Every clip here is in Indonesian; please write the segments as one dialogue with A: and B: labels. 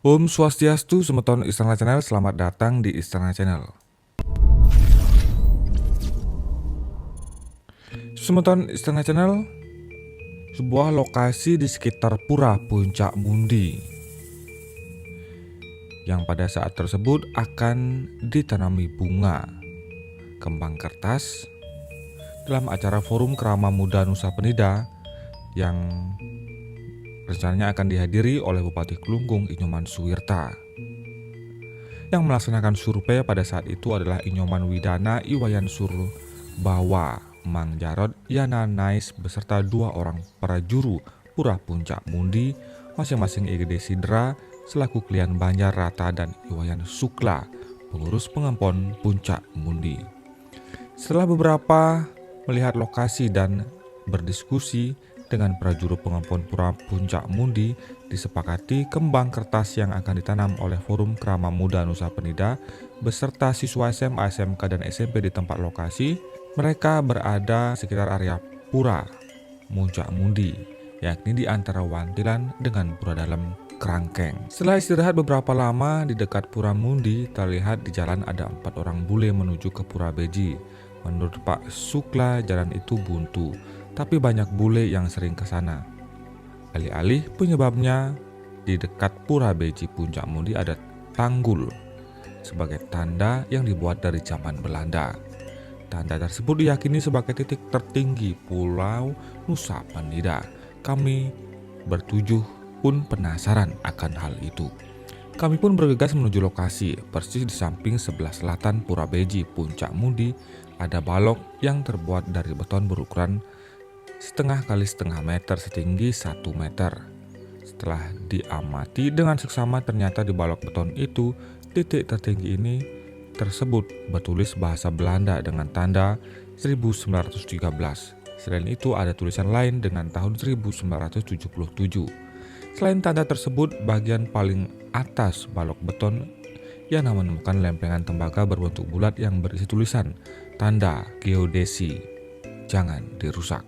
A: Om Swastiastu, Semeton Istana Channel, selamat datang di Istana Channel. Semeton Istana Channel, sebuah lokasi di sekitar Pura Puncak Mundi, yang pada saat tersebut akan ditanami bunga, kembang kertas, dalam acara Forum Kerama Muda Nusa Penida yang rencananya akan dihadiri oleh Bupati Kelungkung Inyoman Suwirta. Yang melaksanakan survei pada saat itu adalah Inyoman Widana Iwayan Surbawa, Mang Jarod Yana Nais beserta 2 orang prajuru Pura Puncak Mundi, masing-masing IGD Sidra selaku klien Banjar Rata dan Iwayan Sukla, pengurus pengempon Puncak Mundi. Setelah beberapa melihat lokasi dan berdiskusi dengan prajuru pengempon Pura Puncak Mundi, disepakati kembang kertas yang akan ditanam oleh Forum Kerama Muda Nusa Penida beserta siswa SMA, SMK, dan SMP di tempat lokasi. Mereka berada sekitar area Pura Puncak Mundi, yakni di antara Wantilan dengan Pura Dalam Kerangkeng. Setelah istirahat beberapa lama di dekat Pura Mundi, terlihat di jalan ada 4 orang bule menuju ke Pura Beji. Menurut Pak Sukla, jalan itu buntu, tapi banyak bule yang sering ke sana. Alih-alih penyebabnya, di dekat Pura Beji Puncak Mundi ada tanggul sebagai tanda yang dibuat dari zaman Belanda. Tanda tersebut diyakini sebagai titik tertinggi Pulau Nusa Penida. Kami bertujuh pun penasaran akan hal itu. Kami pun bergegas menuju lokasi. Persis di samping sebelah selatan Pura Beji Puncak Mundi ada balok yang terbuat dari beton berukuran setengah kali setengah meter setinggi 1 meter. Setelah diamati dengan seksama, ternyata di balok beton itu titik tertinggi ini tersebut bertulis bahasa Belanda dengan tanda 1913. Selain itu ada tulisan lain dengan tahun 1977. Selain tanda tersebut, bagian paling atas balok beton Yana menemukan lempengan tembaga berbentuk bulat yang berisi tulisan tanda geodesi, jangan dirusak.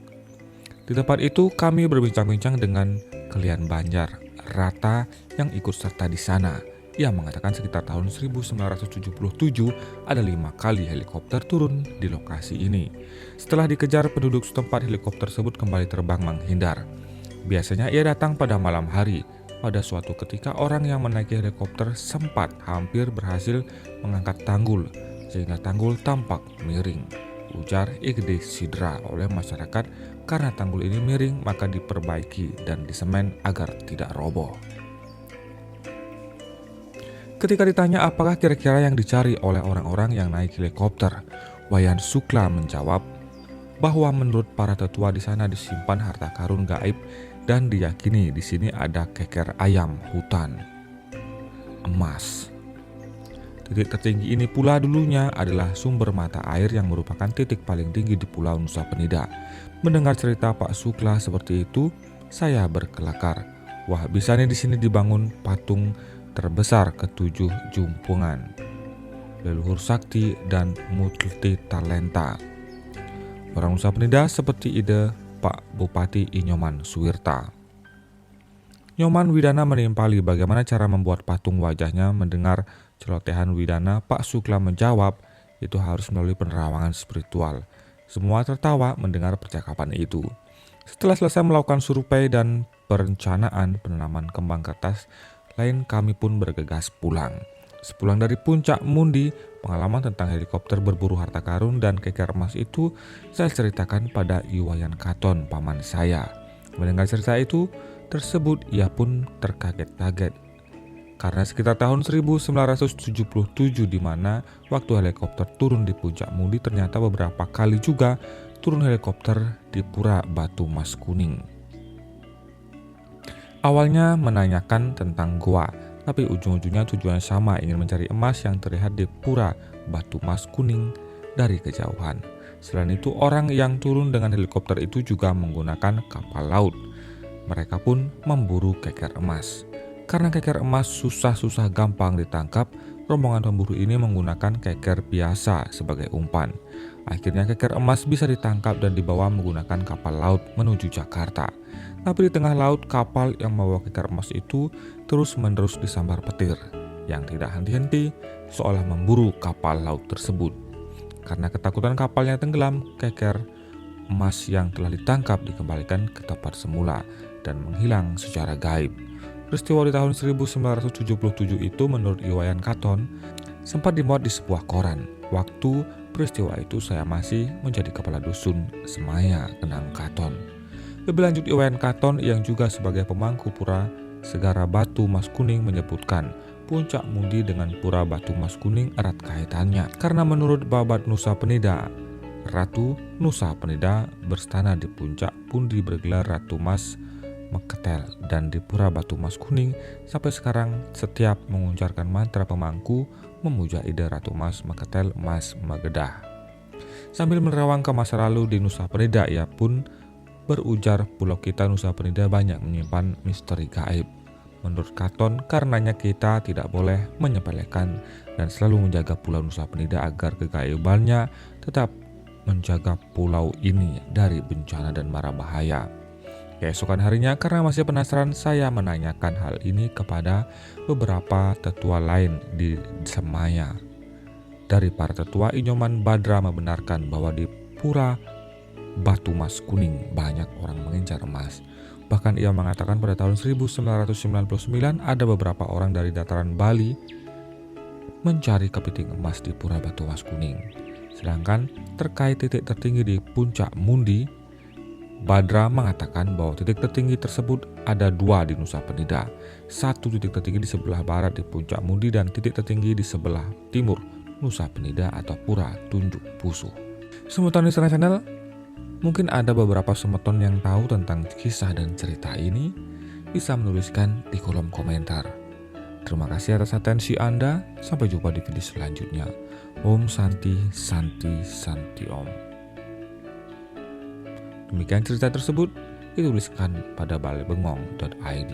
A: Di tempat itu kami berbincang-bincang dengan klien Banjar Rata yang ikut serta di sana. Ia mengatakan sekitar tahun 1977 ada 5 kali helikopter turun di lokasi ini. Setelah dikejar penduduk setempat, helikopter tersebut kembali terbang menghindar. Biasanya ia datang pada malam hari. Pada suatu ketika orang yang menaiki helikopter sempat hampir berhasil mengangkat tanggul, sehingga tanggul tampak miring, ujar IGD Sidra. Oleh masyarakat, karena tanggul ini miring maka diperbaiki dan disemen agar tidak roboh. Ketika ditanya apakah kira-kira yang dicari oleh orang-orang yang naik helikopter, Wayan Sukla menjawab bahwa menurut para tetua di sana disimpan harta karun gaib dan diyakini di sini ada keker ayam hutan, emas. Titik tertinggi ini pula dulunya adalah sumber mata air yang merupakan titik paling tinggi di Pulau Nusa Penida. Mendengar cerita Pak Sukla seperti itu, saya berkelakar. Wah, bisa nih di sini dibangun patung terbesar ke-7 Jumpungan, leluhur sakti dan multi talenta orang Nusa Penida seperti ide Pak Bupati Inyoman Suwirta. Nyoman Widana menimpali bagaimana cara membuat patung wajahnya. Mendengar celotehan Widana, Pak Sukla menjawab itu harus melalui penerawangan spiritual. Semua tertawa mendengar percakapan itu. Setelah selesai melakukan survei dan perencanaan penanaman kembang kertas lain, kami pun bergegas pulang. Sepulang dari Puncak Mundi, pengalaman tentang helikopter berburu harta karun dan keker emas itu saya ceritakan pada Iwayan Katon, paman saya. Mendengar cerita itu tersebut, ia pun terkaget-kaget. Karena sekitar tahun 1977 di mana waktu helikopter turun di Puncak Mundi, ternyata beberapa kali juga turun helikopter di Pura Batu Mas Kuning. Awalnya menanyakan tentang goa, tapi ujung-ujungnya tujuan sama, ingin mencari emas yang terlihat di Pura Batu Mas Kuning dari kejauhan. Selain itu, orang yang turun dengan helikopter itu juga menggunakan kapal laut. Mereka pun memburu keker emas. Karena keker emas susah-susah gampang ditangkap, rombongan pemburu ini menggunakan keker biasa sebagai umpan. Akhirnya keker emas bisa ditangkap dan dibawa menggunakan kapal laut menuju Jakarta. Tapi di tengah laut, kapal yang membawa keker emas itu terus-menerus disambar petir yang tidak henti-henti seolah memburu kapal laut tersebut. Karena ketakutan kapalnya tenggelam, keker emas yang telah ditangkap dikembalikan ke tempat semula dan menghilang secara gaib. Peristiwa di tahun 1977 itu menurut Iwayan Katon sempat dimuat di sebuah koran. Waktu peristiwa itu saya masih menjadi kepala dusun Semaya Kenang Katon. Lebih lanjut, Iwayan Katon yang juga sebagai pemangku pura Segara Batu Mas Kuning menyebutkan Puncak Mundi dengan Pura Batu Mas Kuning erat kaitannya. Karena menurut Babat Nusa Penida, Ratu Nusa Penida berstana di Puncak Pundi bergelar Ratu Mas Meketel, dan di Pura Batu Mas Kuning sampai sekarang setiap mengucapkan mantra pemangku memuja ide Ratu Mas Meketel Mas Magedah. Sambil menerawang ke masa lalu di Nusa Penida, ia pun berujar pulau kita Nusa Penida banyak menyimpan misteri gaib. Menurut Katon, karenanya kita tidak boleh menyepelekan dan selalu menjaga pulau Nusa Penida agar kegaibannya tetap menjaga pulau ini dari bencana dan mara bahaya. Keesokan harinya, karena masih penasaran, saya menanyakan hal ini kepada beberapa tetua lain di Semaya. Dari para tetua, Inyoman Badra membenarkan bahwa di Pura Batu Mas Kuning banyak orang mengincar emas. Bahkan ia mengatakan pada tahun 1999 ada beberapa orang dari dataran Bali mencari kepiting emas di Pura Batu Mas Kuning. Sedangkan terkait titik tertinggi di Puncak Mundi, Badra mengatakan bahwa titik tertinggi tersebut ada dua di Nusa Penida. Satu titik tertinggi di sebelah barat di Puncak Mundi dan titik tertinggi di sebelah timur Nusa Penida atau Pura Tunjuk Pusuh. Semeton Istana Channel, mungkin ada beberapa semeton yang tahu tentang kisah dan cerita ini, bisa menuliskan di kolom komentar. Terima kasih atas atensi Anda. Sampai jumpa di video selanjutnya. Om Santi Santi Santi Om. Demikian cerita tersebut dituliskan pada balebengong.id.